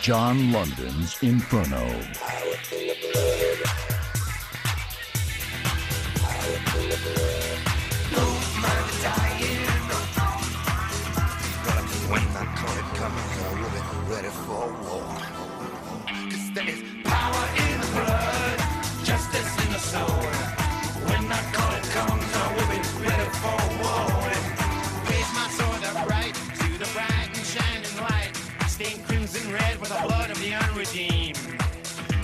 John London's Inferno. When I call it coming, we'll be ready for war. 'Cause there is power in the blood, justice in the soul. When I call it comes, we'll be ready for war. Raise my sword upright to the bright and shining light, stained crimson red with the blood of the unredeemed.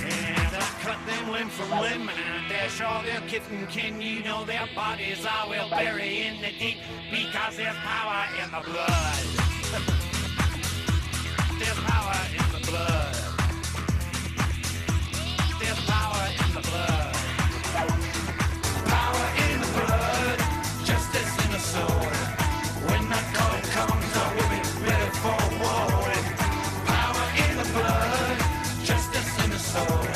And I cut them limb from limb, and I dash all their kith and kin. You know their bodies I will bury in the deep, because there's power in the blood. There's power in the blood. There's power in the blood. Power in the blood, justice in the soul. When that call comes, we'll be ready for war. Power in the blood, justice in the soul.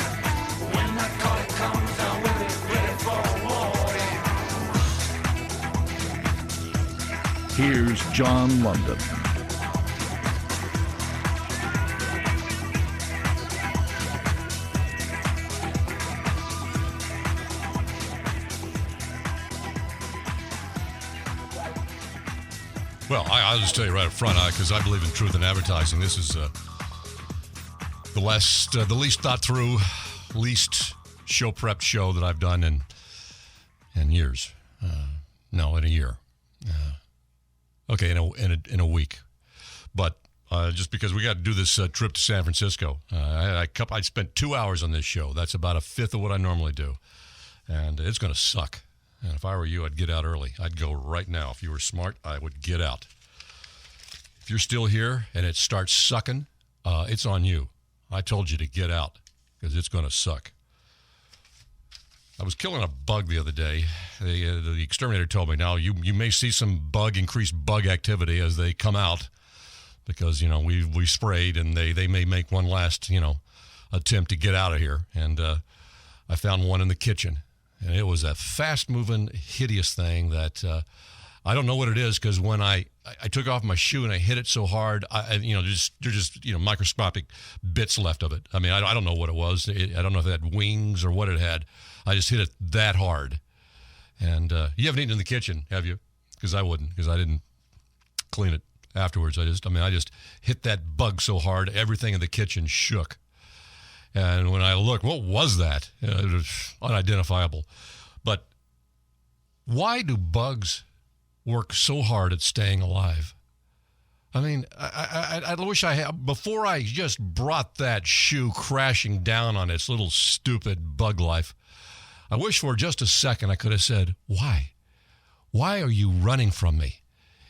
When that call comes, we'll be ready for war. Here's John London. Well, I'll just tell you right up front, because I believe in truth in advertising. This is the least thought through, least show prepped show that I've done in years. No, in a year. Okay, in a week. But just because we got to do this trip to San Francisco, I spent 2 hours on this show. That's about a fifth of what I normally do, and it's going to suck. And if I were you, I'd get out early. I'd go right now. If you were smart, I would get out. If you're still here and it starts sucking, it's on you. I told you to get out because it's going to suck. I was killing a bug the other day. The exterminator told me, now you may see some increased bug activity as they come out because, we sprayed and they may make one last, attempt to get out of here. And I found one in the kitchen. And it was a fast-moving, hideous thing that I don't know what it is because when I took off my shoe and I hit it so hard, there's just microscopic bits left of it. I mean, I don't know what it was. I don't know if it had wings or what it had. I just hit it that hard. And you haven't eaten in the kitchen, have you? Because I wouldn't, because I didn't clean it afterwards. I just hit that bug so hard, everything in the kitchen shook. And when I looked, what was that? It was unidentifiable. But why do bugs work so hard at staying alive? I mean, I wish I had, before I just brought that shoe crashing down on its little stupid bug life, I wish for just a second I could have said, why? Why are you running from me?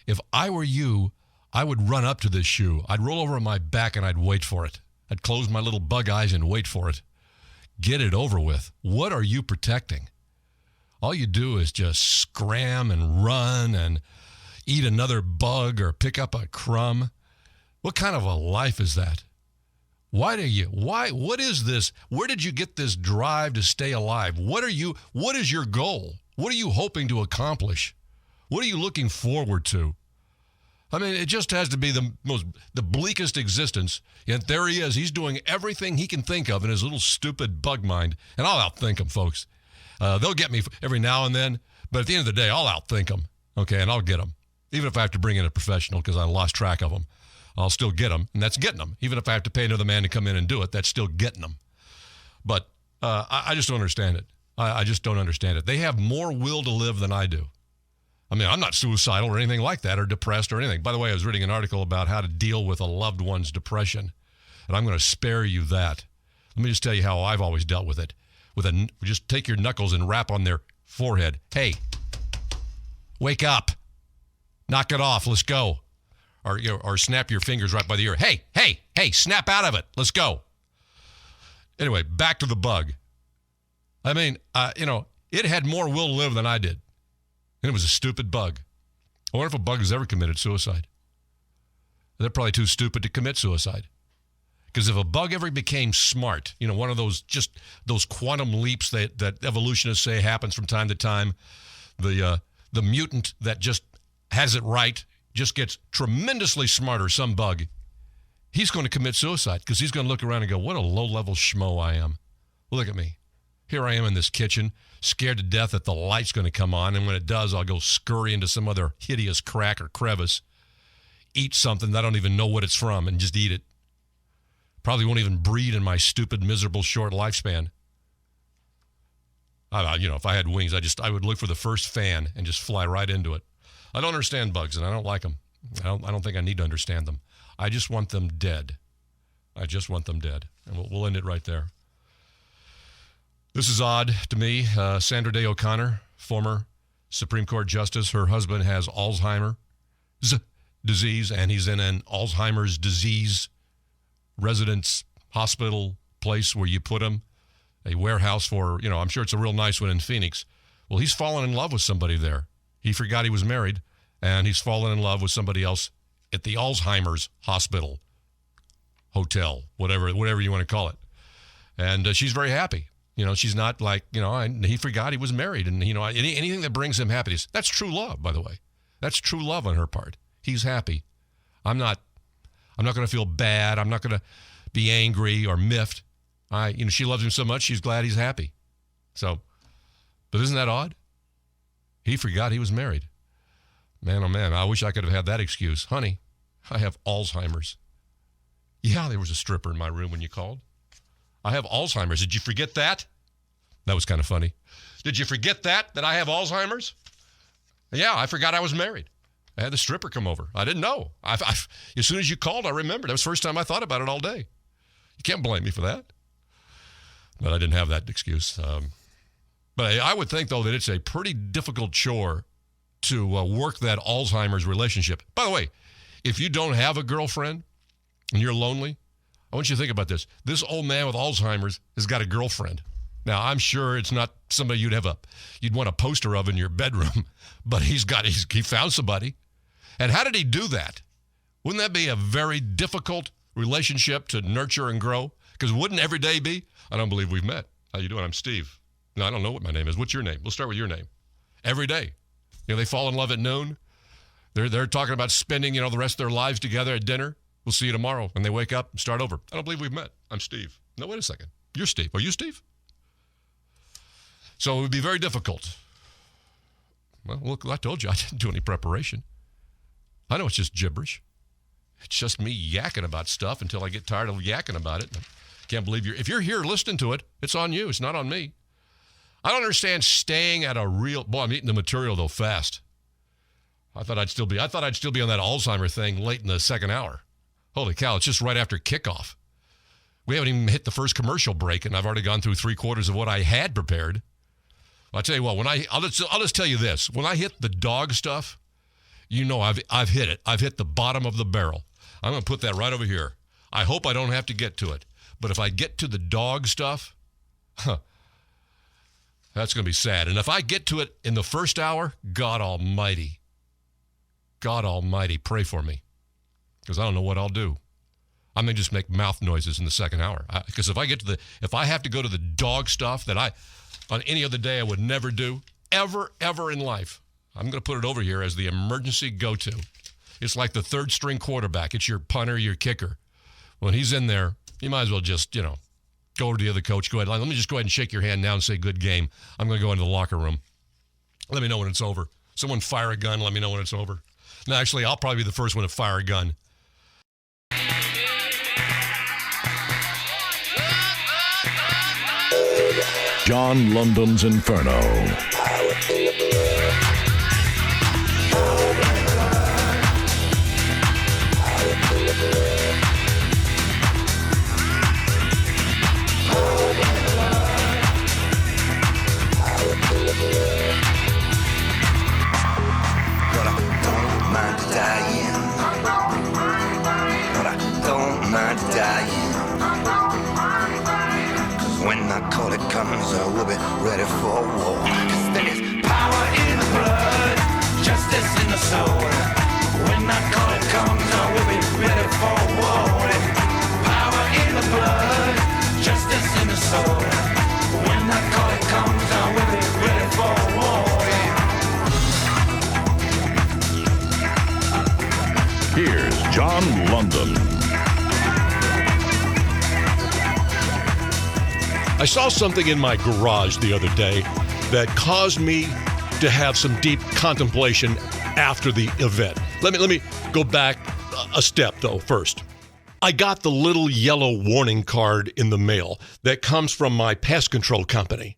If I were you, I would run up to this shoe. I'd roll over on my back and I'd wait for it. I'd close my little bug eyes and wait for it. Get it over with. What are you protecting? All you do is just scram and run and eat another bug or pick up a crumb. What kind of a life is that? What is this? Where did you get this drive to stay alive? What is your goal? What are you hoping to accomplish? What are you looking forward to? I mean, it just has to be the bleakest existence. Yet there he is. He's doing everything he can think of in his little stupid bug mind. And I'll outthink him, folks. They'll get me every now and then. But at the end of the day, I'll outthink them. Okay, and I'll get them. Even if I have to bring in a professional because I lost track of them, I'll still get them. And that's getting them. Even if I have to pay another man to come in and do it, that's still getting them. But I just don't understand it. I just don't understand it. They have more will to live than I do. I mean, I'm not suicidal or anything like that or depressed or anything. By the way, I was reading an article about how to deal with a loved one's depression, and I'm going to spare you that. Let me just tell you how I've always dealt with it. Just take your knuckles and rap on their forehead. Hey, wake up. Knock it off. Let's go. Or snap your fingers right by the ear. Hey, snap out of it. Let's go. Anyway, back to the bug. I mean, it had more will to live than I did. And it was a stupid bug. I wonder if a bug has ever committed suicide. They're probably too stupid to commit suicide. Because if a bug ever became smart, one of those quantum leaps that evolutionists say happens from time to time, the mutant that just has it right just gets tremendously smarter, some bug, he's going to commit suicide because he's going to look around and go, what a low-level schmo I am. Look at me. Here I am in this kitchen, scared to death that the light's going to come on, and when it does, I'll go scurry into some other hideous crack or crevice, eat something that I don't even know what it's from, and just eat it. Probably won't even breed in my stupid, miserable, short lifespan. If I had wings, I would look for the first fan and just fly right into it. I don't understand bugs, and I don't like them. I don't think I need to understand them. I just want them dead. I just want them dead. And we'll end it right there. This is odd to me. Sandra Day O'Connor, former Supreme Court Justice, her husband has Alzheimer's disease, and he's in an Alzheimer's disease residence hospital place where you put him, a warehouse for, I'm sure it's a real nice one in Phoenix. Well, he's fallen in love with somebody there. He forgot he was married, and he's fallen in love with somebody else at the Alzheimer's hospital, hotel, whatever you want to call it. And she's very happy. She's not like, he forgot he was married. And, anything that brings him happiness. That's true love, by the way. That's true love on her part. He's happy. I'm not going to feel bad. I'm not going to be angry or miffed. She loves him so much, she's glad he's happy. So, but isn't that odd? He forgot he was married. Man, oh man, I wish I could have had that excuse. Honey, I have Alzheimer's. Yeah, there was a stripper in my room when you called. I have Alzheimer's. Did you forget that? That was kind of funny. Did you forget that I have Alzheimer's? Yeah, I forgot I was married. I had the stripper come over. I didn't know. As soon as you called, I remembered. That was the first time I thought about it all day. You can't blame me for that. But I didn't have that excuse. But I would think, though, that it's a pretty difficult chore to work that Alzheimer's relationship. By the way, if you don't have a girlfriend and you're lonely, I want you to think about this. This old man with Alzheimer's has got a girlfriend. Now, I'm sure it's not somebody you'd want a poster of in your bedroom, but he found somebody. And how did he do that? Wouldn't that be a very difficult relationship to nurture and grow? Because wouldn't every day be? I don't believe we've met. How you doing? I'm Steve. No, I don't know what my name is. What's your name? We'll start with your name. Every day. They fall in love at noon. They're talking about spending, the rest of their lives together at dinner. We'll see you tomorrow. And they wake up and start over. I don't believe we've met. I'm Steve. No, wait a second. You're Steve. Are you Steve? So it would be very difficult. Well, look, I told you I didn't do any preparation. I know it's just gibberish. It's just me yakking about stuff until I get tired of yakking about it. Can't believe if you're here listening to it, it's on you. It's not on me. I don't understand staying at I'm eating the material though fast. I thought I'd still be on that Alzheimer thing late in the second hour. Holy cow, it's just right after kickoff. We haven't even hit the first commercial break, and I've already gone through 3/4 of what I had prepared. I'll tell you what, I'll just tell you this. When I hit the dog stuff, I've hit it. I've hit the bottom of the barrel. I'm going to put that right over here. I hope I don't have to get to it. But if I get to the dog stuff, that's going to be sad. And if I get to it in the first hour, God Almighty, pray for me. Because I don't know what I'll do. I may just make mouth noises in the second hour. Because if I have to go to the dog stuff that on any other day I would never do, ever in life, I'm going to put it over here as the emergency go-to. It's like the third string quarterback. It's your punter, your kicker. When he's in there, you might as well just, go over to the other coach. Go ahead. Let me just go ahead and shake your hand now and say good game. I'm going to go into the locker room. Let me know when it's over. Someone fire a gun. Let me know when it's over. No, actually, I'll probably be the first one to fire a gun. John London's Inferno. Comes, we'll be ready for war. 'Cause there's power in the blood, justice in the soul. When that call comes, we'll be ready for war. Power in the blood, justice in the soul. When that call comes, we'll be ready for war. Here's John London. I saw something in my garage the other day that caused me to have some deep contemplation after the event. Let me go back a step, though, first. I got the little yellow warning card in the mail that comes from my pest control company.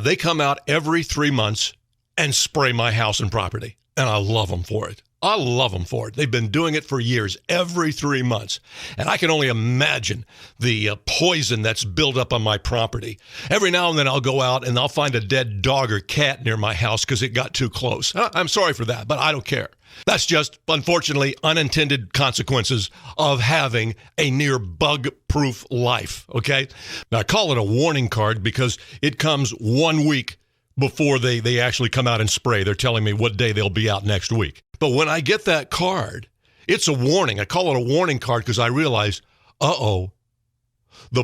They come out every 3 months and spray my house and property, and I love them for it. I love them for it. They've been doing it for years, every 3 months. And I can only imagine the poison that's built up on my property. Every now and then I'll go out and I'll find a dead dog or cat near my house because it got too close. I'm sorry for that, but I don't care. That's just, unfortunately, unintended consequences of having a near bug-proof life, okay? Now, I call it a warning card because it comes 1 week before they actually come out and spray. They're telling me what day they'll be out next week. But when I get that card, it's a warning. I call it a warning card because I realize, the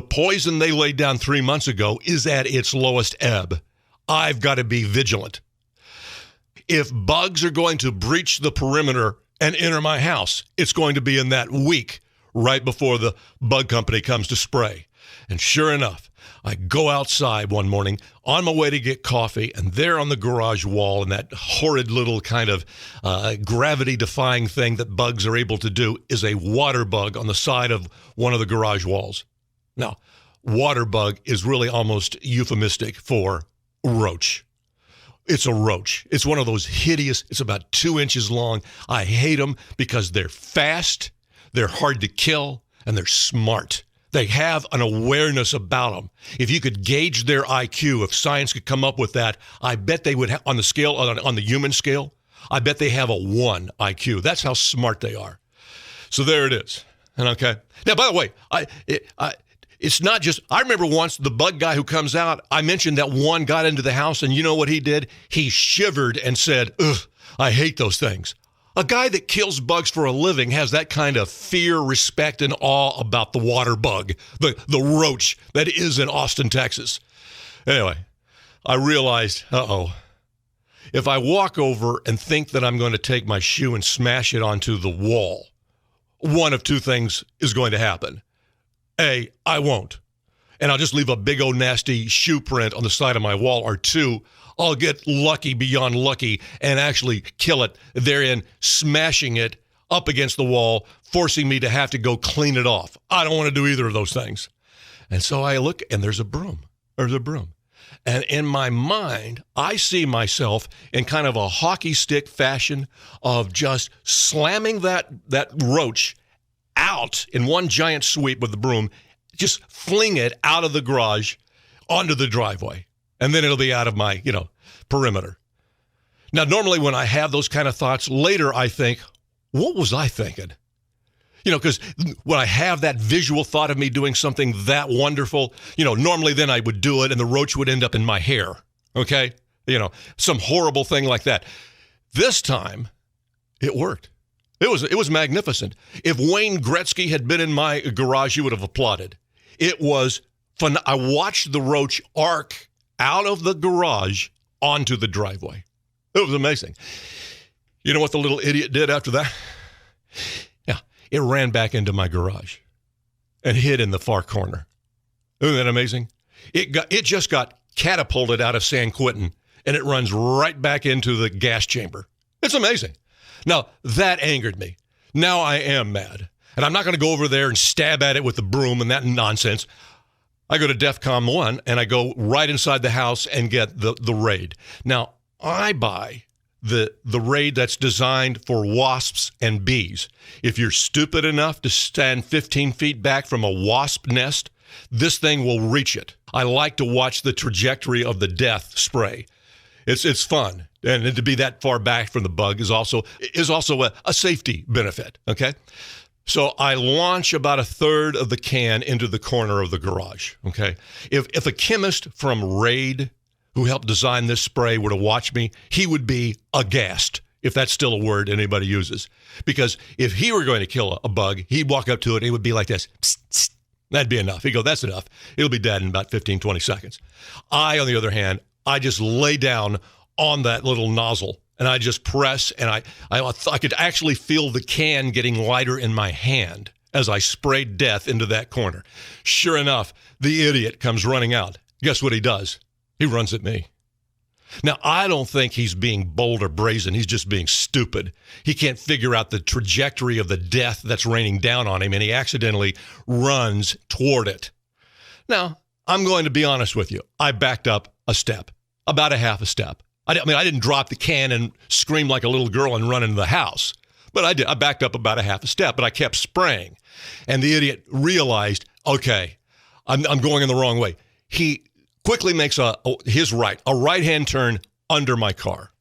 poison they laid down 3 months ago is at its lowest ebb. I've got to be vigilant. If bugs are going to breach the perimeter and enter my house, it's going to be in that week right before the bug company comes to spray. And sure enough, I go outside one morning on my way to get coffee, and there on the garage wall, in that horrid little kind of gravity-defying thing that bugs are able to do, is a water bug on the side of one of the garage walls. Now, water bug is really almost euphemistic for roach. It's a roach. It's one of those hideous, it's about 2 inches long. I hate them because they're fast, they're hard to kill, and they're smart. They have an awareness about them. If you could gauge their IQ, if science could come up with that, I bet they would have, on the scale, on the human scale, I bet they have a 1 IQ. That's how smart they are. So there it is. And okay. Now, by the way, it's not just, I remember once the bug guy who comes out, I mentioned that one got into the house, and you know what he did? He shivered and said, ugh, I hate those things. A guy that kills bugs for a living has that kind of fear, respect, and awe about the water bug, the roach that is in Austin, Texas. Anyway, I realized, if I walk over and think that I'm going to take my shoe and smash it onto the wall, one of two things is going to happen. A, I won't. And I'll just leave a big old nasty shoe print on the side of my wall. Or two, I'll get lucky beyond lucky and actually kill it, therein smashing it up against the wall, forcing me to have to go clean it off. I don't want to do either of those things. And so I look, and there's a broom. There's a broom. And in my mind, I see myself in kind of a hockey stick fashion of just slamming that roach out in one giant sweep with the broom, just fling it out of the garage onto the driveway. And then it'll be out of my, perimeter. Now, normally when I have those kind of thoughts, later I think, what was I thinking? Because when I have that visual thought of me doing something that wonderful, normally then I would do it and the roach would end up in my hair, okay? Some horrible thing like that. This time, it worked. It was magnificent. If Wayne Gretzky had been in my garage, he would have applauded. It was fun. I watched the roach arc out of the garage onto the driveway. It was amazing. You know what the little idiot did after that? Yeah, it ran back into my garage and hid in the far corner. Isn't that amazing? It just got catapulted out of San Quentin, and it runs right back into the gas chamber. It's amazing. Now, that angered me. Now I am mad. And I'm not going to go over there and stab at it with the broom and that nonsense. I go to DEFCON 1, and I go right inside the house and get the Raid. Now, I buy the Raid that's designed for wasps and bees. If you're stupid enough to stand 15 feet back from a wasp nest, this thing will reach it. I like to watch the trajectory of the death spray. It's fun. And to be that far back from the bug is also a safety benefit, okay? So I launch about a third of the can into the corner of the garage, okay? If a chemist from Raid who helped design this spray were to watch me, he would be aghast, if that's still a word anybody uses. Because if he were going to kill a bug, he'd walk up to it and it would be like this. Psst, psst. That'd be enough. He'd go, that's enough. It'll be dead in about 15, 20 seconds. I, on the other hand, I just lay down on that little nozzle and I just press, and I could actually feel the can getting lighter in my hand as I sprayed death into that corner. Sure enough, the idiot comes running out. Guess what he does? He runs at me. Now, I don't think he's being bold or brazen. He's just being stupid. He can't figure out the trajectory of the death that's raining down on him, and he accidentally runs toward it. Now, I'm going to be honest with you. I backed up a step, about a half a step. I didn't drop the can and scream like a little girl and run into the house, but I did. I backed up about a half a step, but I kept spraying. And the idiot realized, okay, I'm going in the wrong way. He quickly makes a right-hand turn under my car.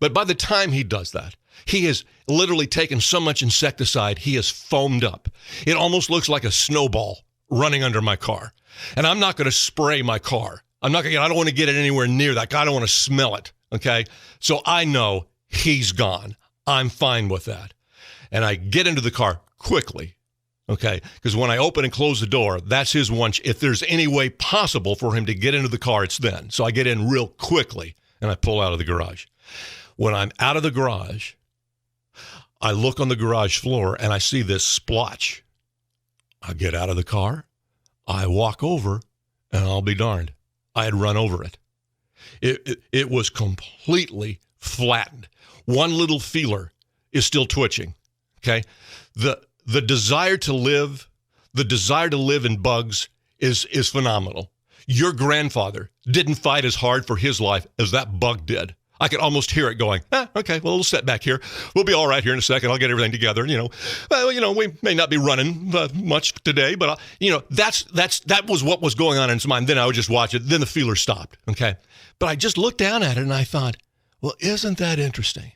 But by the time he does that, he has literally taken so much insecticide, he is foamed up. It almost looks like a snowball running under my car. And I'm not going to spray my car. I don't want to get it anywhere near that. I don't want to smell it, okay? So I know he's gone. I'm fine with that. And I get into the car quickly. Okay, because when I open and close the door, that's his one. If there's any way possible for him to get into the car, it's then. So I get in real quickly and I pull out of the garage. When I'm out of the garage, I look on the garage floor and I see this splotch. I get out of the car, I walk over, and I'll be darned, I had run over it. It was completely flattened. One little feeler is still twitching. Okay, the desire to live in bugs is phenomenal. Your grandfather didn't fight as hard for his life as that bug did. I could almost hear it going, okay, well, we'll sit back here. We'll be all right here in a second. I'll get everything together. We may not be running much today, but that was what was going on in his mind. Then I would just watch it. Then the feeler stopped. Okay. But I just looked down at it and I thought, well, isn't that interesting?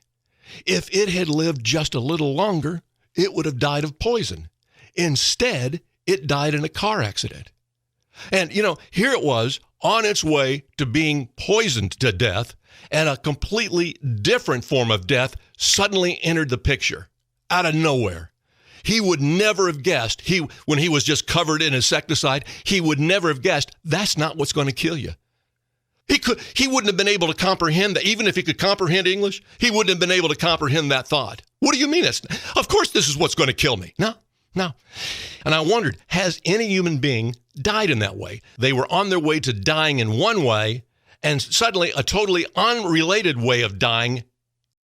If it had lived just a little longer, it would have died of poison. Instead, it died in a car accident. And, here it was on its way to being poisoned to death, and a completely different form of death suddenly entered the picture out of nowhere. He would never have guessed, when he was just covered in insecticide, he would never have guessed that's not what's going to kill you. He wouldn't have been able to comprehend that. Even if he could comprehend English, he wouldn't have been able to comprehend that thought. What do you mean? Of course this is what's going to kill me. No. And I wondered, has any human being died in that way? They were on their way to dying in one way, and suddenly a totally unrelated way of dying